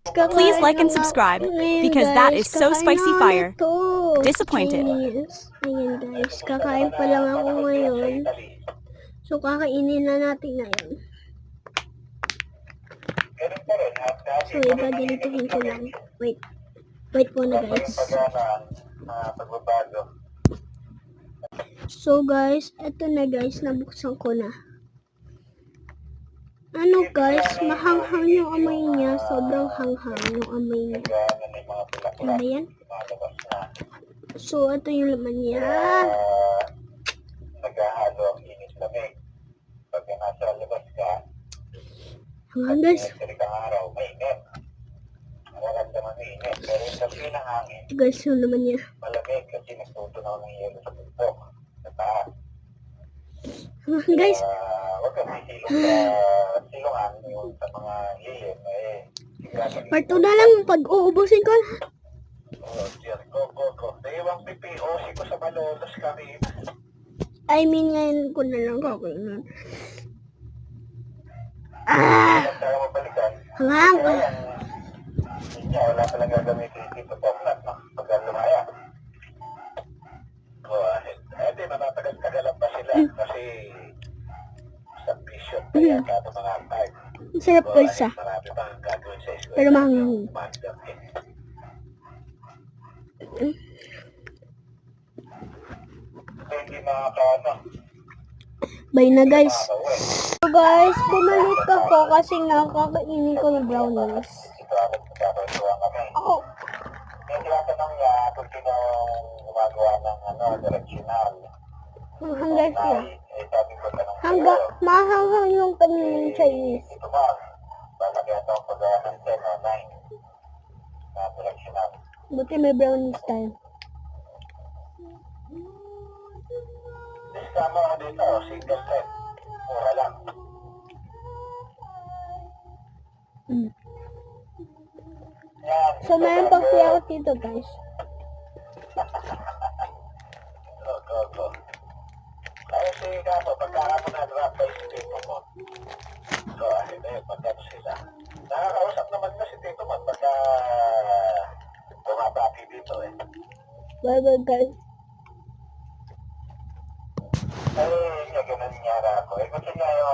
Please like and subscribe because that is so spicy fire. Disappointed. Yes. Ayan guys, kakain pa lang ako ngayon. So kakainin na natin ngayon. So ipagalituhin ko lang. Wait muna guys. So guys, eto na guys, nabuksan ko na. Ano guys, mahanghang yung amoy niya. Sobrang hanghang yung amoy niya. Ano ba yan? So, ito yung laman niya. Naghahalo ang init-lamig. Pag nasa labas ka, Hanghang guys. kang araw, mainit. Nararamdaman mo init. Pero yung sabi ng hangin, Ito guys yung laman niya. malamig kasi nagtutunaw ng yelo sa bundok. Sa taas. Hanghang guys. Huwag kang sisilong sa silungan yung sa mga lilim. Part 2 na lang pag uubusin ko. Go. Naiwang PPOC ko sa Malolos kami. I mean, ngayon ko na lang kakainin. Kaya mabalikan. Hanghang. Wala palang gagamitin dito Poknat, no? Pag lumaya. Di matatagal-tagalan pa sila kasi sa vision kaya kato mga type. Sarap guys ah. Marami pang gagawin sa eskwela. Pero mahanghang. Hindi makakaano. Bye na guys. So guys, bumalik ako kasi nga kakainin ko ng brownies. Magkakwentuhan kami. Ako. Yung tinatanong niya kung sino gumagawa ng direksyonal. Hanghang guys niya. Sabi ko tanong Mahanghang yung kanilang Chinese. ito ba? Lalagyan ako paggawa ng 10 o 9 na direksyonal. Buti may brownies tayo. Discount mo dito, single set. Mura lang. Yan. So mayroon pang fiyakot dito guys. Go. Kaya si Kato, pagkakapo na drop by si Tito mo. So, ayun na yun, pagkato sila. Nakakausap naman na si Tito mo pagka bumabati dito eh. Bye bye guys. Ay, ganun niya ako. Gusto niya yung